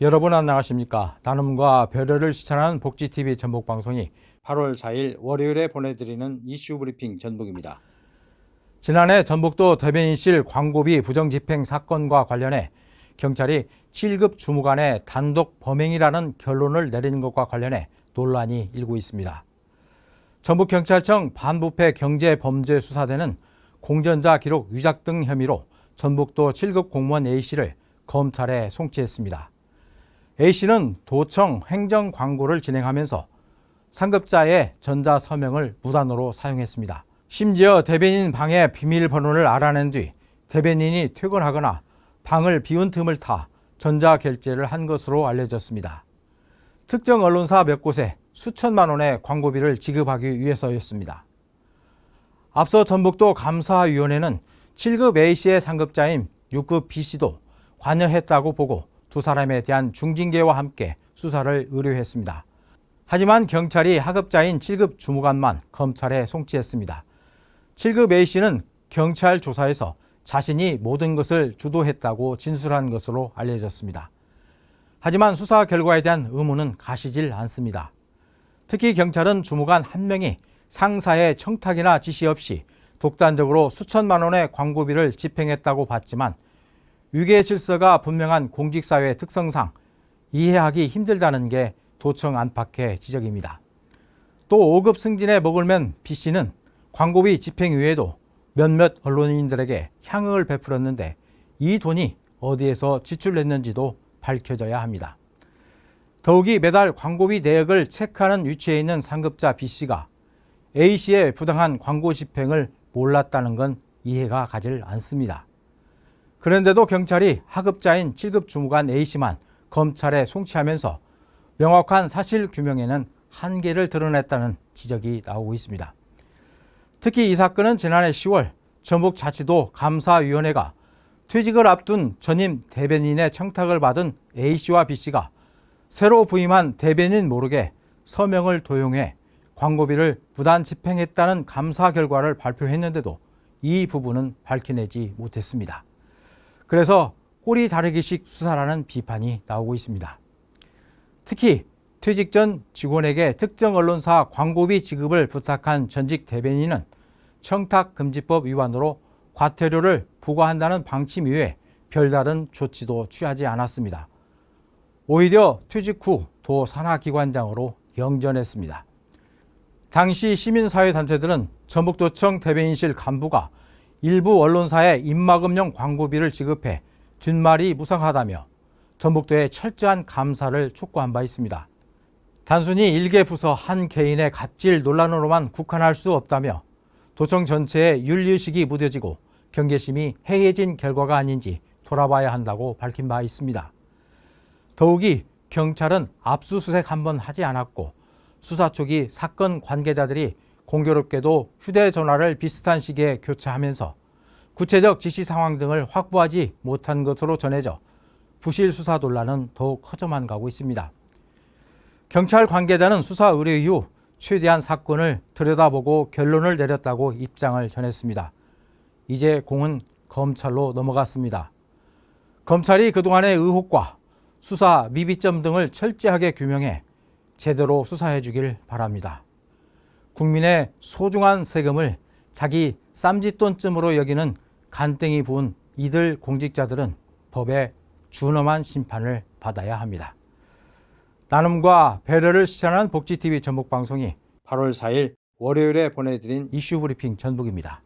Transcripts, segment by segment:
여러분 안녕하십니까? 나눔과 배려를 실천하는 복지TV 전북방송이 8월 4일 월요일에 보내드리는 이슈 브리핑 전북입니다. 지난해 전북도 대변인실 광고비 부정집행 사건과 관련해 경찰이 7급 주무관의 단독 범행이라는 결론을 내린 것과 관련해 논란이 일고 있습니다. 전북경찰청 반부패 경제범죄수사대는 공전자 기록 유작 등 혐의로 전북도 7급 공무원 A씨를 검찰에 송치했습니다. A씨는 도청 행정 광고를 진행하면서 상급자의 전자서명을 무단으로 사용했습니다. 심지어 대변인 방의 비밀번호를 알아낸 뒤 대변인이 퇴근하거나 방을 비운 틈을 타 전자결제를 한 것으로 알려졌습니다. 특정 언론사 몇 곳에 수천만 원의 광고비를 지급하기 위해서였습니다. 앞서 전북도 감사위원회는 7급 A씨의 상급자인 6급 B씨도 관여했다고 보고 두 사람에 대한 중징계와 함께 수사를 의뢰했습니다. 하지만 경찰이 하급자인 7급 주무관만 검찰에 송치했습니다. 7급 A씨는 경찰 조사에서 자신이 모든 것을 주도했다고 진술한 것으로 알려졌습니다. 하지만 수사 결과에 대한 의문은 가시질 않습니다. 특히 경찰은 주무관 한 명이 상사의 청탁이나 지시 없이 독단적으로 수천만 원의 광고비를 집행했다고 봤지만 위계 질서가 분명한 공직사회 특성상 이해하기 힘들다는 게 도청 안팎의 지적입니다. 또 5급 승진에 목을 맨 B씨는 광고비 집행 외에도 몇몇 언론인들에게 향응을 베풀었는데 이 돈이 어디에서 지출했는지도 밝혀져야 합니다. 더욱이 매달 광고비 내역을 체크하는 위치에 있는 상급자 B씨가 A씨의 부당한 광고 집행을 몰랐다는 건 이해가 가질 않습니다. 그런데도 경찰이 하급자인 7급 주무관 A씨만 검찰에 송치하면서 명확한 사실 규명에는 한계를 드러냈다는 지적이 나오고 있습니다. 특히 이 사건은 지난해 10월 전북자치도 감사위원회가 퇴직을 앞둔 전임 대변인의 청탁을 받은 A씨와 B씨가 새로 부임한 대변인 모르게 서명을 도용해 광고비를 부단 집행했다는 감사 결과를 발표했는데도 이 부분은 밝혀내지 못했습니다. 그래서 꼬리 자르기식 수사라는 비판이 나오고 있습니다. 특히 퇴직 전 직원에게 특정 언론사 광고비 지급을 부탁한 전직 대변인은 청탁금지법 위반으로 과태료를 부과한다는 방침 이외에 별다른 조치도 취하지 않았습니다. 오히려 퇴직 후 도 산하기관장으로 영전했습니다. 당시 시민사회단체들은 전북도청 대변인실 간부가 일부 언론사에 입막음용 광고비를 지급해 뒷말이 무성하다며 전북도에 철저한 감사를 촉구한 바 있습니다. 단순히 일개 부서 한 개인의 갑질 논란으로만 국한할 수 없다며 도청 전체에 윤리의식이 무뎌지고 경계심이 해이해진 결과가 아닌지 돌아봐야 한다고 밝힌 바 있습니다. 더욱이 경찰은 압수수색 한 번 하지 않았고 수사 초기 사건 관계자들이 공교롭게도 휴대전화를 비슷한 시기에 교체하면서 구체적 지시 상황 등을 확보하지 못한 것으로 전해져 부실 수사 논란은 더욱 커져만 가고 있습니다. 경찰 관계자는 수사 의뢰 이후 최대한 사건을 들여다보고 결론을 내렸다고 입장을 전했습니다. 이제 공은 검찰로 넘어갔습니다. 검찰이 그동안의 의혹과 수사 미비점 등을 철저하게 규명해 제대로 수사해 주길 바랍니다. 국민의 소중한 세금을 자기 쌈짓돈쯤으로 여기는 간땡이 부은 이들 공직자들은 법의 준엄한 심판을 받아야 합니다. 나눔과 배려를 실천하는 복지TV 전북방송이 8월 4일 월요일에 보내드린 이슈 브리핑 전북입니다.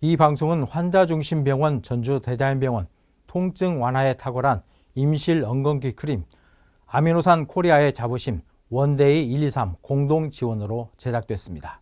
이 방송은 환자중심병원 전주대자연병원, 통증 완화에 탁월한 임실 엉겅퀴 크림, 아미노산 코리아의 자부심, 원데이 123 공동 지원으로 제작됐습니다.